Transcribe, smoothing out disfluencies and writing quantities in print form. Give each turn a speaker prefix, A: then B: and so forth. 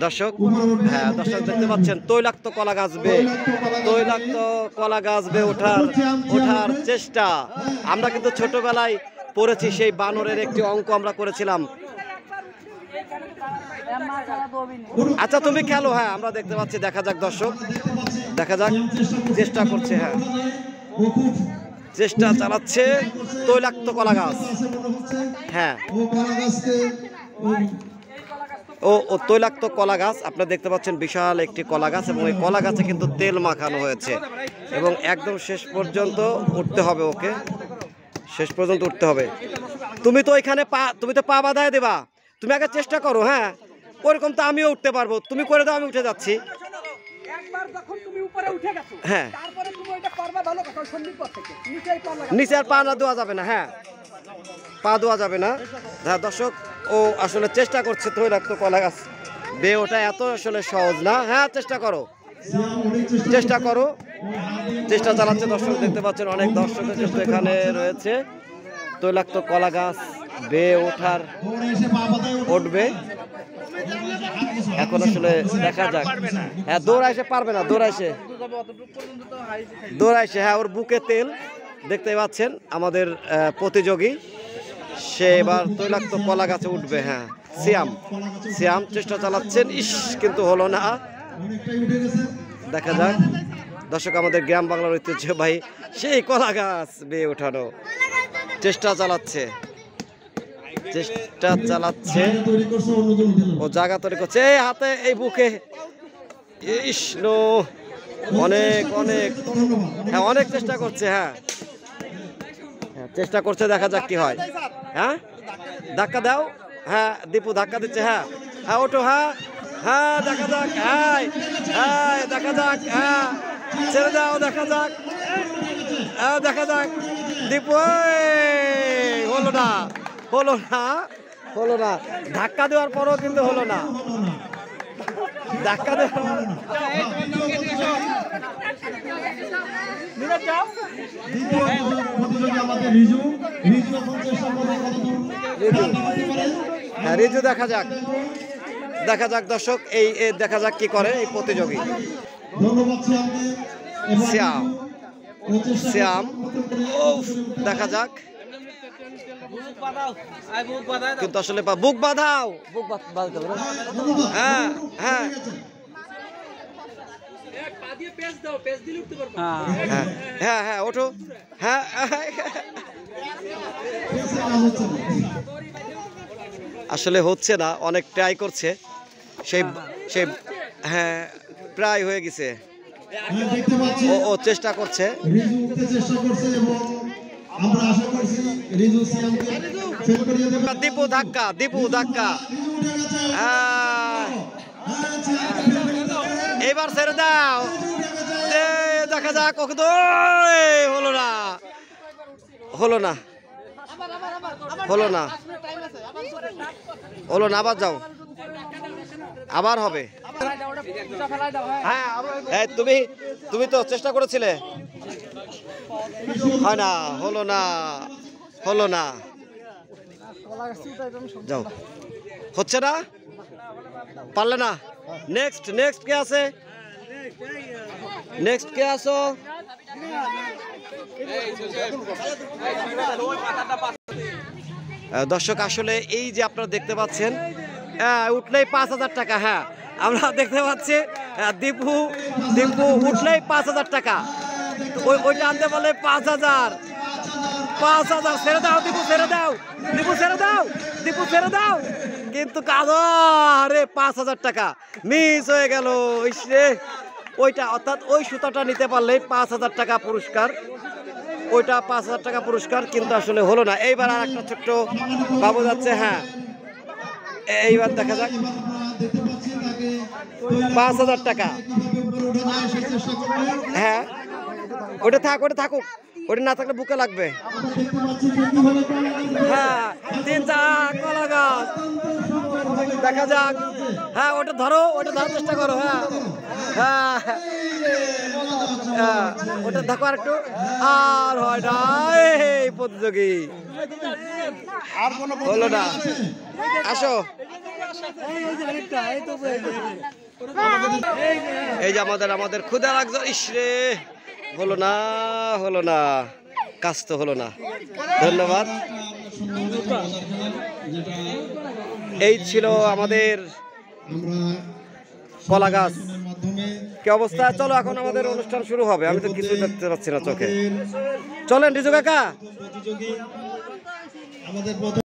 A: দর্শক, হ্যাঁ দর্শক দেখতে পাচ্ছেন তৈলাক্ত কলা গাছ বেয়ে, তৈলাক্ত কলা গাছ বেয়ে ওঠার চেষ্টা। আমরা কিন্তু ছোটবেলায় পড়েছি, সেই বানরের একটি অঙ্ক আমরা করেছিলাম। আচ্ছা তুমি খেলো, হ্যাঁ আমরা দেখতে পাচ্ছি। দেখা যাক দর্শক, দেখা যাক, চেষ্টা করছে, হ্যাঁ চেষ্টা চালাচ্ছে তৈলাক্ত কলা গাছ। হ্যাঁ ও তৈলাক্ত কলা গাছ আপনারা দেখতে পাচ্ছেন, বিশাল একটি কলা গাছ, এবং এই কলা গাছে কিন্তু তেল মাখানো হয়েছে, এবং একদম শেষ পর্যন্ত উঠতে হবে ওকে, শেষ পর্যন্ত উঠতে হবে। তুমি তো এখানে তুমি তো পা বাঁধায় দেবা, তুমি আগে চেষ্টা করো। হ্যাঁ ওরকম তো আমিও উঠতে পারবো, তুমি করে দাও, আমি উঠে যাচ্ছি। হ্যাঁ নিচে আর পা না দেওয়া যাবে না, হ্যাঁ পা দেওয়া যাবে না। হ্যাঁ দর্শক, ও আসলে চেষ্টা করছে তৈলাক্ত কলা গাছ বেয়ে ওটা এত আসলে সহজ না। হ্যাঁ চেষ্টা করো, চেষ্টা করো, চেষ্টা চালাচ্ছে। দর্শক দেখতে পাচ্ছেন, অনেক দর্শক কিন্তু এখানে রয়েছে। তৈলাক্ত কলা গাছ বেয়ে উঠবে এখন, আসলে দেখা যাক। হ্যাঁ দৌড়াইছে পারবে না, দৌড়াইছে, হ্যাঁ ওর বুকে তেল দেখতে পাচ্ছেন আমাদের প্রতিযোগী, সে এবার তৈলাক্ত কলা গাছে উঠবে। হ্যাঁ সিয়াম চেষ্টা চালাচ্ছেন, ইস কিন্তু হলো না। দেখা যাক দর্শক, আমাদের গ্রাম বাংলার ঐতিহ্যবাহী সেই কলা গাছ বেয়ে ওঠানো চেষ্টা চালাচ্ছে, ও জায়গা তৈরি করছে এই হাতে, এই বুকে, ইসনো অনেক অনেক, হ্যাঁ অনেক চেষ্টা করছে। হ্যাঁ চেষ্টা করছে, দেখা যাক কি হয়। হ্যাঁ ধাক্কা দাও, হ্যাঁ দীপু ধাক্কা দিচ্ছে। হ্যাঁ হ্যাঁ ওঠো, হ্যাঁ হ্যাঁ দেখা যাক, হ্যাঁ হ্যাঁ দেখা যাক, হ্যাঁ ছেড়ে দাও, দেখা যাক, হ্যাঁ দেখা যাক। দীপু হলো না, হলো না, হলো না, ধাক্কা দেওয়ার পরও কিন্তু হলো না, ধাক্কা দেওয়ার হ্যাঁ রিজু, দেখা যাক, দেখা যাক দর্শক, এই দেখা যাক কি করে এই প্রতিযোগী। শ্যাম দেখা যাক, কিন্তু আসলে বুক বাঁধাও, বুক বাঁধতে হবে। হ্যাঁ হ্যাঁ হ্যাঁ হ্যাঁ ওঠো, হ্যাঁ আসলে হচ্ছে না, অনেক ট্রাই করছে, সেই সেই হ্যাঁ প্রায় হয়ে গেছে, ও চেষ্টা করছে। দীপু ধাক্কা, দীপু ধাক্কা, এবার ছেড়ে দাও, দেখা যাক, হলো না, হলো না, হলো না, হলো না, আবার যাও, আবার হবে। হ্যাঁ তুমি তো চেষ্টা করেছিলে, হয় না, হলো না, হলো না, যাও, হচ্ছে না, পারলে না। নেক্সট কে আছে, নেক্সট কে আসো। দর্শক আসলে এই যে আপনারা দেখতে পাচ্ছেন, উঠলেই 5,000 টাকা। হ্যাঁ আমরা দেখতে পাচ্ছি, দীপু উঠলেই 5,000 টাকা, ওইটা আনতে পারলে 5,000, ছেড়ে দাও দীপু, ছেড়ে দাও দীপু, ছেড়ে দাও দীপু, ছেড়ে দাও, কিন্তু আরে 5,000 টাকা মিস হয়ে গেল। ওইটা অর্থাৎ ওই সুতাটা নিতে পারলে 5,000 টাকা পুরস্কার, ওইটা 5,000 টাকা পুরস্কার, কিন্তু আসলে হলো না। এইবার আর একটা ছোট্ট বাবু যাচ্ছে। হ্যাঁ এইবার দেখা যাক, 5,000 টাকা। হ্যাঁ ওটা থাকুক, ওটা না থাকলে বুকে লাগবে। হ্যাঁ 3টা কলা গাছ, দেখা যাক। হ্যাঁ ওটা ধরার চেষ্টা করো। হ্যাঁ হ্যাঁ ওটা দেখো আর একটু, আর হয় না, এই প্রতিযোগী হলো না। আসো এই যে আমাদের ক্ষুদা লাগছে, ইসরে হলো না, কাজ তো হলো না। ধন্যবাদ। এই ছিল আমাদের কলা গাছ। কি অবস্থা? চলো এখন আমাদের অনুষ্ঠান শুরু হবে। আমি তো কিছু দেখতে পাচ্ছি না চোখে। চলেন রিজু কাকা।